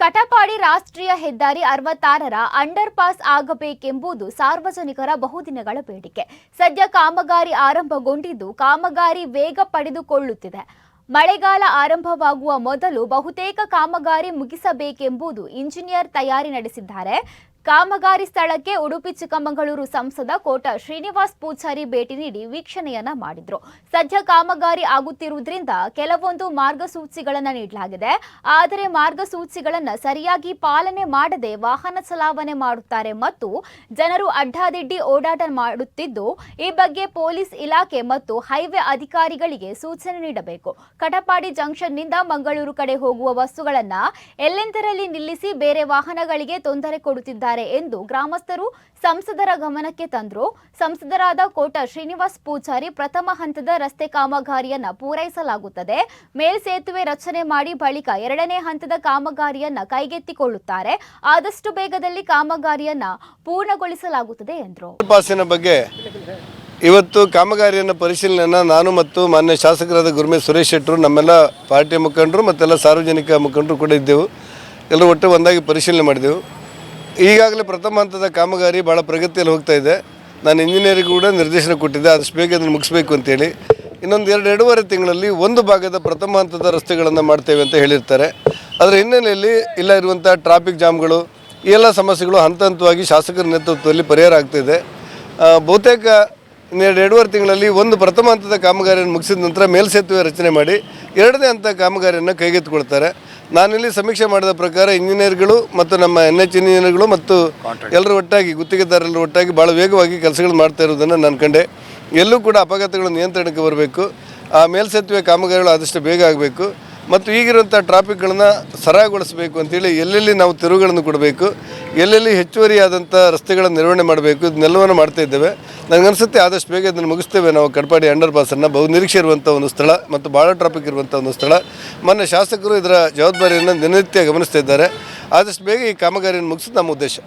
ಕಟಪಾಡಿ ರಾಷ್ಟ್ರೀಯ ಹೆದ್ದಾರಿ 66ರ under pass ಆಗಬೇಕೆಂಬುದು ಸಾರ್ವಜನಿಕರ ಬಹುದಿನಗಳ ಬೇಡಿಕೆ. ಸದ್ಯ ಕಾಮಗಾರಿ ಆರಂಭಗೊಂಡಿದ್ದು ಕಾಮಗಾರಿ ವೇಗ ಪಡೆದುಕೊಳ್ಳುತ್ತಿದೆ. ಮಳೆಗಾಲ ಆರಂಭವಾಗುವ ಮೊದಲು ಬಹುತೇಕ ಕಾಮಗಾರಿ ಮುಗಿಸಬೇಕೆಂಬುದು ಇಂಜಿನಿಯರ್ ತಯಾರಿ ನಡೆಸಿದ್ದಾರೆ. ಕಾಮಗಾರಿ ಸ್ಥಳಕ್ಕೆ ಉಡುಪಿ ಚಿಕ್ಕಮಗಳೂರು ಸಂಸದ ಕೋಟ ಶ್ರೀನಿವಾಸ್ ಪೂಜಾರಿ ಭೇಟಿ ನೀಡಿ ವೀಕ್ಷಣೆಯನ್ನ ಮಾಡಿದ್ರು. ಸದ್ಯ ಕಾಮಗಾರಿ ಆಗುತ್ತಿರುವುದರಿಂದ ಕೆಲವೊಂದು ಮಾರ್ಗಸೂಚಿಗಳನ್ನು ನೀಡಲಾಗಿದೆ. ಆದರೆ ಮಾರ್ಗಸೂಚಿಗಳನ್ನು ಸರಿಯಾಗಿ ಪಾಲನೆ ಮಾಡದೆ ವಾಹನ ಚಲಾವಣೆ ಮಾಡುತ್ತಾರೆ ಮತ್ತು ಜನರು ಅಡ್ಡಾದಿಡ್ಡಿ ಓಡಾಟ ಮಾಡುತ್ತಿದ್ದು, ಈ ಬಗ್ಗೆ ಪೊಲೀಸ್ ಇಲಾಖೆ ಮತ್ತು ಹೈವೇ ಅಧಿಕಾರಿಗಳಿಗೆ ಸೂಚನೆ ನೀಡಬೇಕು. ಕಟಪಾಡಿ ಜಂಕ್ಷನ್ನಿಂದ ಮಂಗಳೂರು ಕಡೆ ಹೋಗುವ ಬಸ್ಸುಗಳನ್ನು ಎಲ್ಲೆಂದರಲ್ಲಿ ನಿಲ್ಲಿಸಿ ಬೇರೆ ವಾಹನಗಳಿಗೆ ತೊಂದರೆ ಕೊಡುತ್ತಿದ್ದಾರೆ ಎಂದು ಗ್ರಾಮಸ್ಥರು ಸಂಸದರ ಗಮನಕ್ಕೆ ತಂದರು. ಸಂಸದರಾದ ಕೋಟ ಶ್ರೀನಿವಾಸ್ ಪೂಜಾರಿ ಪ್ರಥಮ ಹಂತದ ರಸ್ತೆ ಕಾಮಗಾರಿಯನ್ನ ಪೂರೈಸಲಾಗುತ್ತದೆ. ಮೇಲ್ಸೇತುವೆ ರಚನೆ ಮಾಡಿ ಬಳಿಕ ಎರಡನೇ ಹಂತದ ಕಾಮಗಾರಿಯನ್ನ ಕೈಗೆತ್ತಿಕೊಳ್ಳುತ್ತಾರೆ. ಆದಷ್ಟು ಬೇಗದಲ್ಲಿ ಕಾಮಗಾರಿಯನ್ನ ಪೂರ್ಣಗೊಳಿಸಲಾಗುತ್ತದೆ ಎಂದರು. ಪಾಸಿನ ಬಗ್ಗೆ ಇವತ್ತು ಕಾಮಗಾರಿಯನ್ನು ಪರಿಶೀಲನೆಯನ್ನು ನಾನು ಮತ್ತು ಮಾನ್ಯ ಶಾಸಕರಾದ ಗುರುಮೇಶ್ ಸುರೇಶ್ ಶೆಟ್ಟರು, ನಮ್ಮೆಲ್ಲ ಪಾರ್ಟಿಯ ಮುಖಂಡರು ಮತ್ತೆಲ್ಲ ಸಾರ್ವಜನಿಕ ಮುಖಂಡರು ಕೂಡ ಇದ್ದೆವು. ಎಲ್ಲರೂ ಒಟ್ಟು ಒಂದಾಗಿ ಪರಿಶೀಲನೆ ಮಾಡಿದೆವು. ಈಗಾಗಲೇ ಪ್ರಥಮ ಹಂತದ ಕಾಮಗಾರಿ ಭಾಳ ಪ್ರಗತಿಯಲ್ಲಿ ಹೋಗ್ತಾ ಇದೆ. ನಾನು ಇಂಜಿನಿಯರಿಗೆ ಕೂಡ ನಿರ್ದೇಶನ ಕೊಟ್ಟಿದ್ದೆ, ಆದಷ್ಟು ಬೇಗ ಅದನ್ನು ಮುಗಿಸ್ಬೇಕು ಅಂತೇಳಿ. ಇನ್ನೊಂದು 2-2.5 ತಿಂಗಳಲ್ಲಿ ಒಂದು ಭಾಗದ ಪ್ರಥಮ ಹಂತದ ರಸ್ತೆಗಳನ್ನು ಮಾಡ್ತೇವೆ ಅಂತ ಹೇಳಿರ್ತಾರೆ. ಅದರ ಹಿನ್ನೆಲೆಯಲ್ಲಿ ಇಲ್ಲ ಇರುವಂಥ ಟ್ರಾಫಿಕ್ ಜಾಮ್ಗಳು, ಈ ಎಲ್ಲ ಸಮಸ್ಯೆಗಳು ಹಂತ ಹಂತವಾಗಿ ಶಾಸಕರ ನೇತೃತ್ವದಲ್ಲಿ ಪರಿಹಾರ ಆಗ್ತಿದೆ. ಬಹುತೇಕ 2.5 ತಿಂಗಳಲ್ಲಿ ಒಂದು ಪ್ರಥಮ ಹಂತದ ಕಾಮಗಾರಿಯನ್ನು ಮುಗಿಸಿದ ನಂತರ ಮೇಲ್ಸೇತುವೆ ರಚನೆ ಮಾಡಿ ಎರಡನೇ ಹಂತ ಕಾಮಗಾರಿಯನ್ನು ಕೈಗೆತ್ತಿಕೊಳ್ತಾರೆ. ನಾನಿಲ್ಲಿ ಸಮೀಕ್ಷೆ ಮಾಡಿದ ಪ್ರಕಾರ ಇಂಜಿನಿಯರ್ಗಳು ಮತ್ತು ನಮ್ಮ NH ಇಂಜಿನಿಯರ್ಗಳು ಮತ್ತು ಎಲ್ಲರೂ ಒಟ್ಟಾಗಿ ಗುತ್ತಿಗೆದಾರರು ಒಟ್ಟಾಗಿ ಭಾಳ ವೇಗವಾಗಿ ಕೆಲಸಗಳು ಮಾಡ್ತಾ ಇರೋದನ್ನು ನಾನು ಕಂಡೆ. ಎಲ್ಲೂ ಕೂಡ ಅಪಘಾತಗಳು ನಿಯಂತ್ರಣಕ್ಕೆ ಬರಬೇಕು. ಆ ಮೇಲ್ಸೇತುವೆ ಕಾಮಗಾರಿಗಳು ಆದಷ್ಟು ಬೇಗ ಆಗಬೇಕು ಮತ್ತು ಈಗಿರುವಂಥ ಟ್ರಾಫಿಕ್ಗಳನ್ನು ಸರಾಗಗೊಳಿಸಬೇಕು ಅಂತೇಳಿ ಎಲ್ಲೆಲ್ಲಿ ನಾವು ತಿರುವುಗಳನ್ನು ಕೊಡಬೇಕು, ಎಲ್ಲೆಲ್ಲಿ ಹೆಚ್ಚುವರಿಯಾದಂಥ ರಸ್ತೆಗಳ ನಿರ್ವಹಣೆ ಮಾಡಬೇಕು, ಇದನ್ನೆಲ್ಲವನ್ನು ಮಾಡ್ತಾ ಇದ್ದೇವೆ. ನನಗನ್ಸುತ್ತೆ ಆದಷ್ಟು ಬೇಗ ಇದನ್ನು ಮುಗಿಸ್ತೇವೆ. ನಾವು ಕಟಪಾಡಿ ಅಂಡರ್ ಪಾಸನ್ನು ಬಹು ನಿರೀಕ್ಷೆ ಇರುವಂಥ ಒಂದು ಸ್ಥಳ ಮತ್ತು ಭಾಳ ಟ್ರಾಫಿಕ್ ಇರುವಂಥ ಒಂದು ಸ್ಥಳ. ಮೊನ್ನೆ ಶಾಸಕರು ಇದರ ಜವಾಬ್ದಾರಿಯನ್ನು ದಿನನಿತ್ಯ ಗಮನಿಸ್ತಾ ಇದ್ದಾರೆ. ಆದಷ್ಟು ಬೇಗ ಈ ಕಾಮಗಾರಿಯನ್ನು ಮುಗಿಸೋದು ನಮ್ಮ ಉದ್ದೇಶ.